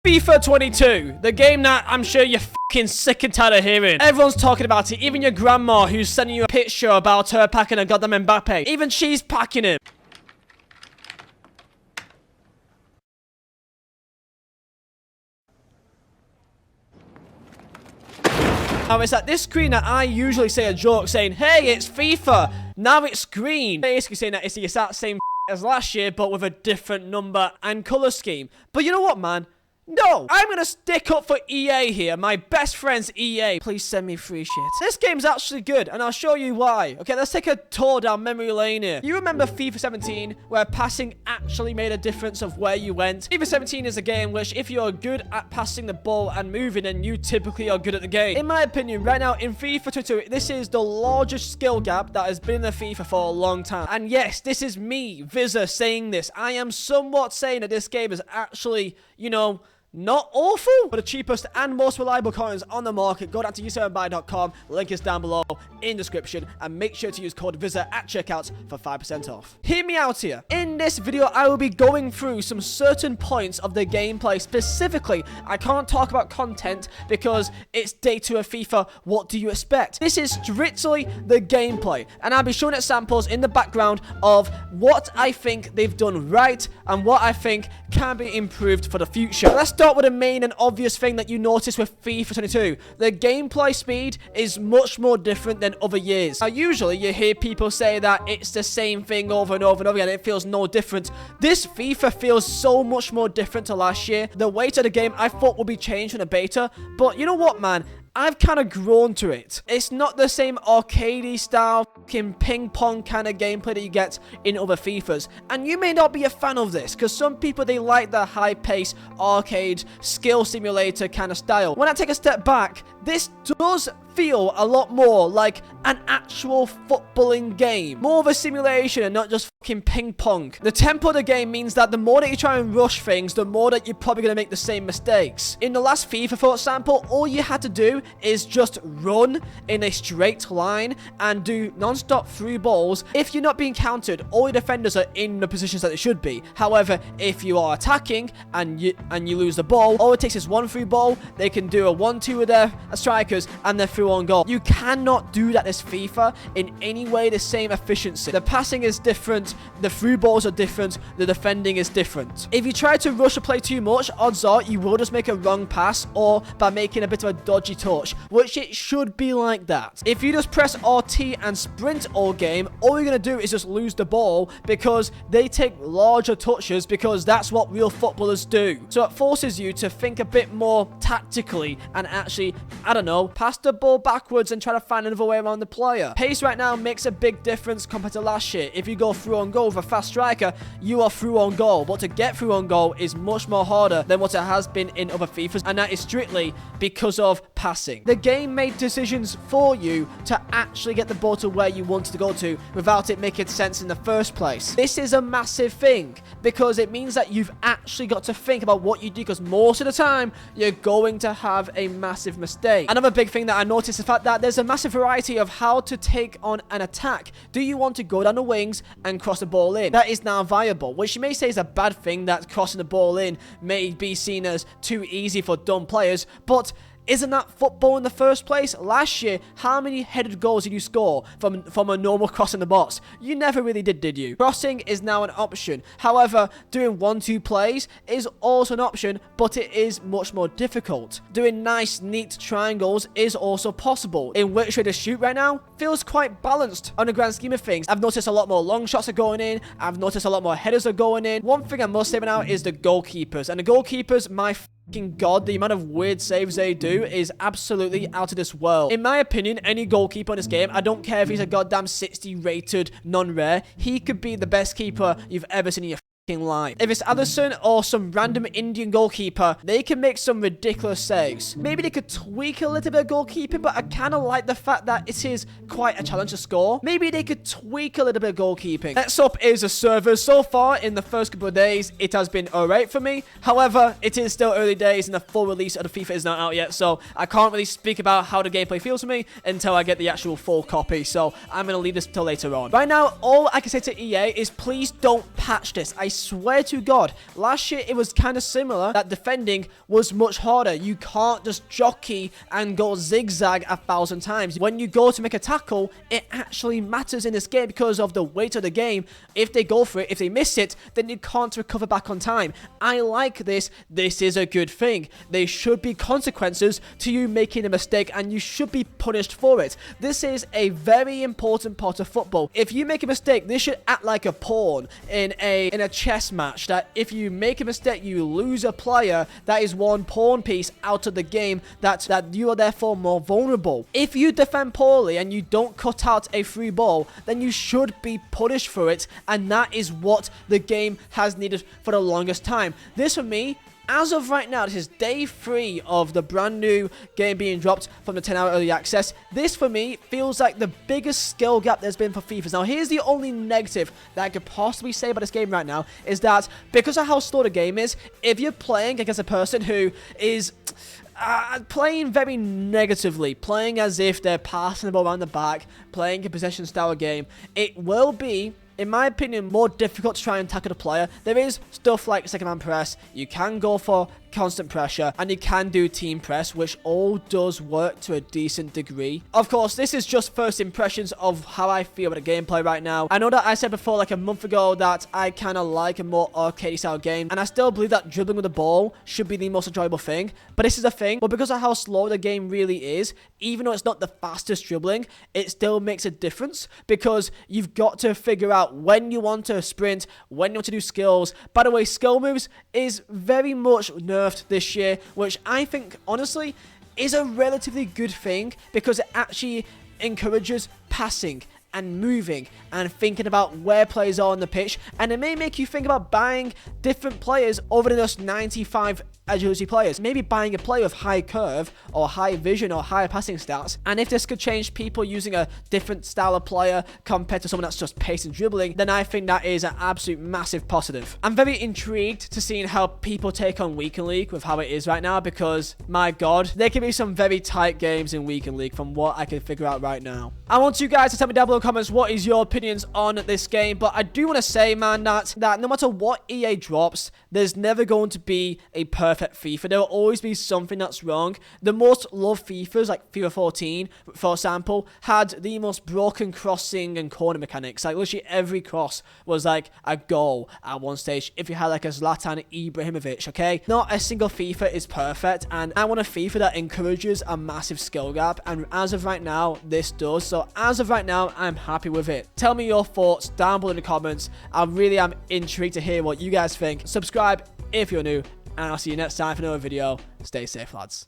FIFA 22, the game that I'm sure you're fucking sick and tired of hearing. Everyone's talking about it, even your grandma who's sending you a picture about her packing a goddamn Mbappe. Even she's packing him. Now, it's at this screen that I usually say a joke saying, hey, it's FIFA. Now it's green. Basically saying that it's the exact same as last year, but with a different number and color scheme. But you know what, man? No, I'm gonna stick up for EA here. My best friends, EA. Please send me free shit. This game's actually good, and I'll show you why. Okay, let's take a tour down memory lane here. You remember FIFA 17, where passing actually made a difference of where you went? FIFA 17 is a game which, if you're good at passing the ball and moving, then you typically are good at the game. In my opinion, right now, in FIFA 22, this is the largest skill gap that has been in the FIFA for a long time. And yes, this is me, Vizeh, saying this. I am somewhat saying that this game is actually, you know, not awful. For the cheapest and most reliable coins on the market, go down to u7buy.com. Link is down below in description. And make sure to use code Vizeh at checkout for 5% off. Hear me out here. In this video, I will be going through some certain points of the gameplay. Specifically, I can't talk about content because it's day 2 of FIFA. What do you expect? This is strictly the gameplay. And I'll be showing examples in the background of what I think they've done right and what I think can be improved for the future. Let's start with the main and obvious thing that you notice with FIFA 22. The gameplay speed is much more different than other years. Now, usually you hear people say that it's the same thing over and over and over again. It feels no different. This FIFA feels so much more different to last year. The weight of the game I thought would be changed in the beta, but you know what, man? I've kind of grown to it. It's not the same arcadey style fucking ping pong kind of gameplay that you get in other FIFAs. And you may not be a fan of this, because some people, they like the high pace arcade skill simulator kind of style. When I take a step back, this does feel a lot more like an actual footballing game. More of a simulation and not just fucking ping pong. The tempo of the game means that the more that you try and rush things, the more that you're probably going to make the same mistakes. In the last FIFA, for example, all you had to do is just run in a straight line and do non-stop through balls. If you're not being countered, all your defenders are in the positions that they should be. However, if you are attacking and you lose the ball, all it takes is one through ball. They can do a 1-2 with their strikers and they're through on goal. You cannot do that this FIFA in any way the same efficiency. The passing is different, the through balls are different, the defending is different. If you try to rush a play too much, odds are you will just make a wrong pass or by making a bit of a dodgy touch, which it should be like that. If you just press RT and sprint all game, all you're going to do is just lose the ball because they take larger touches because that's what real footballers do. So it forces you to think a bit more tactically and actually, I don't know, pass the ball backwards and try to find another way around the player. Pace right now makes a big difference compared to last year. If you go through on goal with a fast striker, you are through on goal. But to get through on goal is much more harder than what it has been in other FIFAs, and that is strictly because of passing. The game made decisions for you to actually get the ball to where you wanted to go to without it making sense in the first place. This is a massive thing because it means that you've actually got to think about what you do, because most of the time you're going to have a massive mistake. Another big thing that I noticed is the fact that there's a massive variety of how to take on an attack. Do you want to go down the wings and cross the ball in? That is now viable, which you may say is a bad thing, that crossing the ball in may be seen as too easy for dumb players, but isn't that football in the first place? Last year, how many headed goals did you score from a normal cross in the box? You never really did you? Crossing is now an option. However, doing 1-2 plays is also an option, but it is much more difficult. Doing nice, neat triangles is also possible. In which way to shoot right now feels quite balanced on the grand scheme of things. I've noticed a lot more long shots are going in. I've noticed a lot more headers are going in. One thing I must say right now is the goalkeepers. And the goalkeepers, my god, the amount of weird saves they do is absolutely out of this world. In my opinion, any goalkeeper in this game, I don't care if he's a goddamn 60 rated non-rare, he could be the best keeper you've ever seen in your life. If it's Addison or some random Indian goalkeeper, they can make some ridiculous saves. Maybe they could tweak a little bit of goalkeeping, but I kind of like the fact that it is quite a challenge to score. Maybe they could tweak a little bit of goalkeeping. Next up is the servers. So far, in the first couple of days, it has been alright for me. However, it is still early days and the full release of the FIFA is not out yet, so I can't really speak about how the gameplay feels for me until I get the actual full copy, so I'm going to leave this till later on. Right now, all I can say to EA is please don't patch this. I swear to God, last year it was kind of similar, that defending was much harder. You can't just jockey and go zigzag 1,000 times. When you go to make a tackle, it actually matters in this game because of the weight of the game. If they go for it, if they miss it, then you can't recover back on time. I like this. This is a good thing. There should be consequences to you making a mistake, and you should be punished for it. This is a very important part of football. If you make a mistake, this should act like a pawn in a chess match, that if you make a mistake, you lose a player. That is one pawn piece out of the game, that you are therefore more vulnerable. If you defend poorly and you don't cut out a free ball, then you should be punished for it, and that is what the game has needed for the longest time. This, for me, as of right now, this is day 3 of the brand new game being dropped from the 10-hour early access. This, for me, feels like the biggest skill gap there's been for FIFA. Now, here's the only negative that I could possibly say about this game right now, is that because of how slow the game is, if you're playing against a person who is playing very negatively, playing as if they're passing the ball around the back, playing a possession style game, it will be, in my opinion, more difficult to try and tackle the player. There is stuff like second man press, you can go for constant pressure, and you can do team press, which all does work to a decent degree. Of course, this is just first impressions of how I feel about the gameplay right now. I know that I said before, like a month ago, that I kind of like a more arcade style game, and I still believe that dribbling with the ball should be the most enjoyable thing, but this is the thing. But because of how slow the game really is, even though it's not the fastest dribbling, it still makes a difference, because you've got to figure out when you want to sprint, when you want to do skills. By the way, skill moves is very much nerfed this year, which I think, honestly, is a relatively good thing, because it actually encourages passing and moving and thinking about where players are on the pitch, and it may make you think about buying different players other than just 95 agility players. Maybe buying a player with high curve or high vision or higher passing stats. And if this could change people using a different style of player compared to someone that's just pace and dribbling, then I think that is an absolute massive positive. I'm very intrigued to seeing how people take on Weekend League with how it is right now, because my God, there can be some very tight games in Weekend League from what I can figure out right now. I want you guys to tell me down below in the comments what is your opinions on this game, but I do want to say, man, that no matter what EA drops, there's never going to be a perfect FIFA. There will always be something that's wrong. The most loved FIFAs, like FIFA 14, for example, had the most broken crossing and corner mechanics. Like, literally every cross was like a goal at one stage if you had like a Zlatan Ibrahimovic, okay? Not a single FIFA is perfect, and I want a FIFA that encourages a massive skill gap, and as of right now, this does. So as of right now, I'm happy with it. Tell me your thoughts down below in the comments. I really am intrigued to hear what you guys think. Subscribe if you're new, and I'll see you next time for another video. Stay safe, lads.